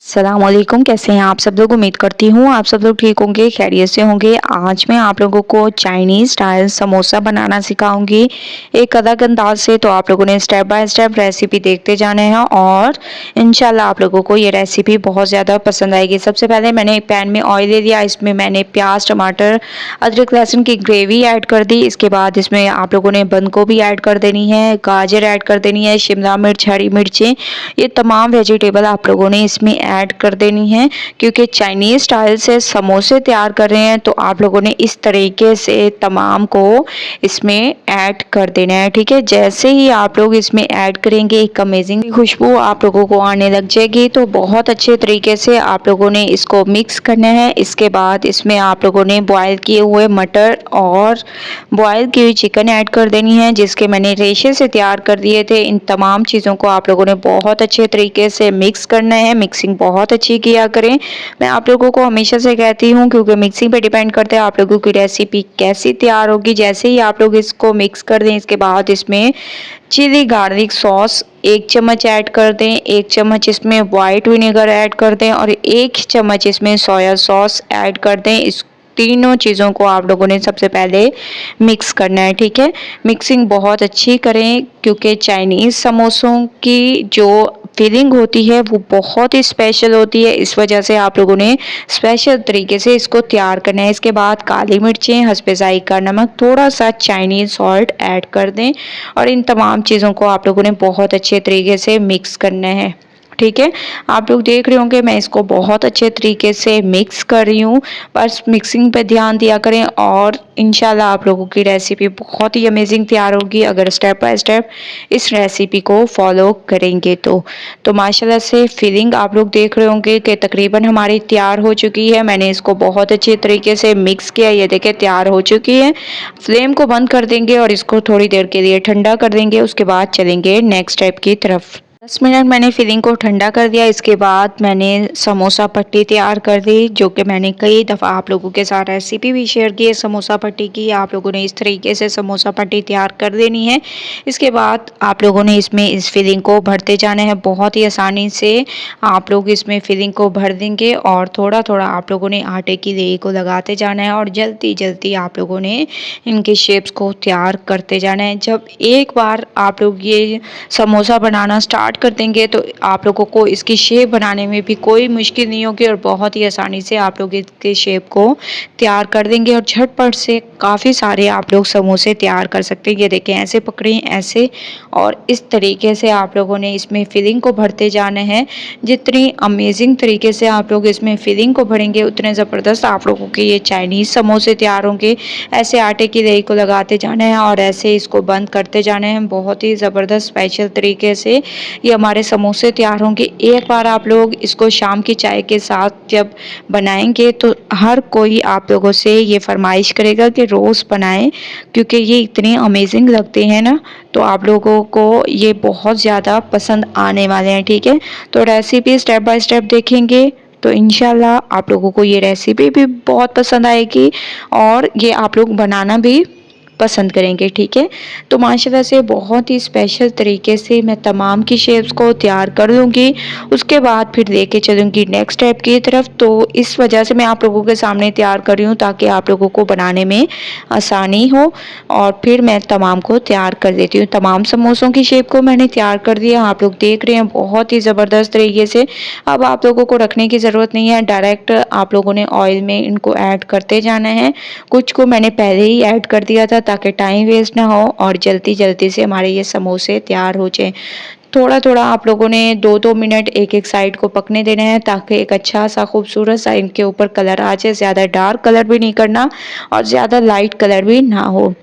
सलामकुम, कैसे हैं आप सब लोग। उम्मीद करती हूँ आप सब लोग ठीक होंगे, खैरियत से होंगे। आज मैं आप लोगों को चाइनीज़ स्टाइल समोसा बनाना सिखाऊंगी एक अलग अंदाज से। तो आप लोगों ने स्टेप बाय स्टेप रेसिपी देखते जाने हैं और इंशाल्लाह आप लोगों को ये रेसिपी बहुत ज़्यादा पसंद आएगी। सबसे पहले मैंने एक पैन में ऑयल ले लिया, इसमें मैंने प्याज, टमाटर, अदरक, लहसुन की ग्रेवी ऐड कर दी। इसके बाद इसमें आप लोगों ने बंद गोभी ऐड कर देनी है, गाजर ऐड कर देनी है, शिमला मिर्च, हरी मिर्चें, ये तमाम वेजिटेबल आप लोगों ने इसमें ऐड कर देनी है। क्योंकि चाइनीज़ स्टाइल से समोसे तैयार कर रहे हैं तो आप लोगों ने इस तरीके से तमाम को इसमें ऐड कर देना है, ठीक है। जैसे ही आप लोग इसमें ऐड करेंगे एक अमेजिंग खुशबू आप लोगों को आने लग जाएगी। तो बहुत अच्छे तरीके से आप लोगों ने इसको मिक्स करना है। इसके बाद इसमें आप लोगों ने बॉयल किए हुए मटर और बॉयल की हुई चिकन ऐड कर देनी है, जिसके मैंने रेशे से तैयार कर दिए थे। इन तमाम चीज़ों को आप लोगों ने बहुत अच्छे तरीके से मिक्स करना है। मिक्सिंग बहुत अच्छी किया करें, मैं आप लोगों को हमेशा से कहती हूँ, क्योंकि मिक्सिंग पे डिपेंड करता है आप लोगों की रेसिपी कैसी तैयार होगी। जैसे ही आप लोग इसको मिक्स कर दें, इसके बाद इसमें चिली गार्लिक सॉस 1 चम्मच ऐड कर दें, 1 चम्मच इसमें वाइट विनेगर ऐड कर दें और 1 चम्मच इसमें सोया सॉस ऐड कर दें। इस तीनों चीज़ों को आप लोगों ने सबसे पहले मिक्स करना है, ठीक है। मिक्सिंग बहुत अच्छी करें, क्योंकि चाइनीज़ समोसों की जो फीलिंग होती है वो बहुत ही स्पेशल होती है। इस वजह से आप लोगों ने स्पेशल तरीके से इसको तैयार करना है। इसके बाद काली मिर्चें, हस्बे जायका नमक, थोड़ा सा चाइनीज़ सॉल्ट ऐड कर दें और इन तमाम चीज़ों को आप लोगों ने बहुत अच्छे तरीके से मिक्स करना है, ठीक है। आप लोग देख रहे होंगे मैं इसको बहुत अच्छे तरीके से मिक्स कर रही हूँ। बस मिक्सिंग पे ध्यान दिया करें और इंशाल्लाह आप लोगों की रेसिपी बहुत ही अमेजिंग तैयार होगी अगर स्टेप बाय स्टेप इस रेसिपी को फॉलो करेंगे तो माशाल्लाह से फिलिंग आप लोग देख रहे होंगे कि तकरीबन हमारी तैयार हो चुकी है। मैंने इसको बहुत अच्छे तरीके से मिक्स किया, ये देखें तैयार हो चुकी है। फ्लेम को बंद कर देंगे और इसको थोड़ी देर के लिए ठंडा कर देंगे। उसके बाद चलेंगे नेक्स्ट स्टेप की तरफ। 10 मिनट मैंने फिलिंग को ठंडा कर दिया। इसके बाद मैंने समोसा पट्टी तैयार कर दी, जो कि मैंने कई दफ़ा आप लोगों के साथ रेसिपी भी शेयर की है समोसा पट्टी की। आप लोगों ने इस तरीके से समोसा पट्टी तैयार कर देनी है। इसके बाद आप लोगों ने इसमें इस फिलिंग को भरते जाना है। बहुत ही आसानी से आप लोग इसमें फिलिंग को भर देंगे और थोड़ा थोड़ा आप लोगों ने आटे की लेई को लगाते जाना है और जल्दी जल्दी आप लोगों ने इनके शेप्स को तैयार करते जाना है। जब एक बार आप लोग ये समोसा बनाना स्टार्ट कर देंगे तो आप लोगों को इसकी शेप बनाने में भी कोई मुश्किल नहीं होगी और बहुत ही आसानी से आप लोग इसके शेप को तैयार कर देंगे और झटपट से काफ़ी सारे आप लोग समोसे तैयार कर सकते हैं। ये देखें ऐसे पकड़ें, ऐसे, और इस तरीके से आप लोगों ने इसमें फिलिंग को भरते जाना है। जितनी अमेजिंग तरीके से आप लोग इसमें फिलिंग को भरेंगे उतने ज़बरदस्त आप लोगों के ये चाइनीज़ समोसे तैयार होंगे। ऐसे आटे की लेई को लगाते जाना है और ऐसे इसको बंद करते जाना है। बहुत ही ज़बरदस्त स्पेशल तरीके से ये हमारे समोसे तैयार होंगे। एक बार आप लोग इसको शाम की चाय के साथ जब बनाएंगे तो हर कोई आप लोगों से ये फरमाइश करेगा कि रोज़ बनाएं, क्योंकि ये इतने अमेजिंग लगते हैं ना। तो आप लोगों को ये बहुत ज़्यादा पसंद आने वाले हैं, ठीक है। तो रेसिपी स्टेप बाय स्टेप देखेंगे तो इंशाल्लाह आप लोगों को ये रेसिपी भी बहुत पसंद आएगी और ये आप लोग बनाना भी पसंद करेंगे, ठीक है। तो माशाल्लाह से बहुत ही स्पेशल तरीके से मैं तमाम की शेप्स को तैयार कर लूँगी। उसके बाद फिर लेके चलूँगी नेक्स्ट स्टेप की तरफ। तो इस वजह से मैं आप लोगों के सामने तैयार कर रही हूँ ताकि आप लोगों को बनाने में आसानी हो और फिर मैं तमाम को तैयार कर देती हूँ। तमाम समोसों की शेप को मैंने तैयार कर दिया, आप लोग देख रहे हैं बहुत ही ज़बरदस्त तरीके से। अब आप लोगों को रखने की ज़रूरत नहीं है, डायरेक्ट आप लोगों ने ऑयल में इनको ऐड करते जाना है। कुछ को मैंने पहले ही ऐड कर दिया था ताकि टाइम वेस्ट ना हो और जल्दी जल्दी से हमारे ये समोसे तैयार हो जाए। थोड़ा थोड़ा आप लोगों ने 2-2 मिनट एक एक साइड को पकने देना है ताकि एक अच्छा सा खूबसूरत सा इनके ऊपर कलर आ जाए। ज़्यादा डार्क कलर भी नहीं करना और ज़्यादा लाइट कलर भी ना हो।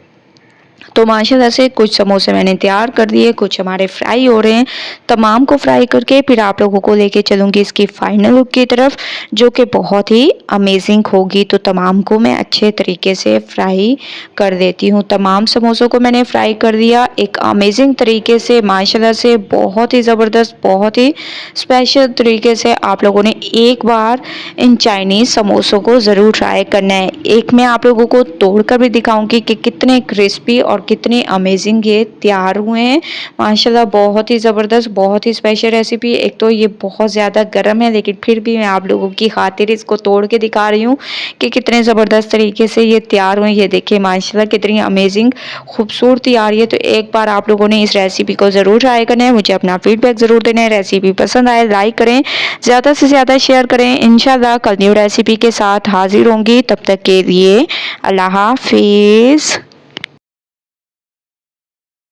तो माशाल्लाह से कुछ समोसे मैंने तैयार कर दिए, कुछ हमारे फ्राई हो रहे हैं। तमाम को फ्राई करके फिर आप लोगों को लेके चलूँगी इसकी फाइनल लुक की तरफ, जो कि बहुत ही अमेजिंग होगी। तो तमाम को मैं अच्छे तरीके से फ्राई कर देती हूँ। तमाम समोसों को मैंने फ्राई कर दिया एक अमेजिंग तरीके से। माशाल्लाह से बहुत ही ज़बरदस्त, बहुत ही स्पेशल तरीके से आप लोगों ने एक बार इन चाइनीज़ समोसों को ज़रूर ट्राई करना है। एक मैं आप लोगों को तोड़ कर भी दिखाऊँगी कि कितने क्रिस्पी और कितने अमेजिंग ये तैयार हुए हैं माशाल्लाह। बहुत ही ज़बरदस्त, बहुत ही स्पेशल रेसिपी। एक तो ये बहुत ज़्यादा गर्म है लेकिन फिर भी मैं आप लोगों की खातिर इसको तोड़ के दिखा रही हूँ कि कितने ज़बरदस्त तरीके से ये तैयार हुए। ये देखिए माशाल्लाह कितनी अमेजिंग खूबसूरती आ रही है। तो एक बार आप लोगों ने इस रेसिपी को ज़रूर ट्राई करना है। मुझे अपना फीडबैक ज़रूर देना है। रेसिपी पसंद आए लाइक करें, ज़्यादा से ज़्यादा शेयर करें। इंशाल्लाह कल न्यू रेसिपी के साथ हाजिर होंगी। तब तक के लिए अल्लाह हाफिज़।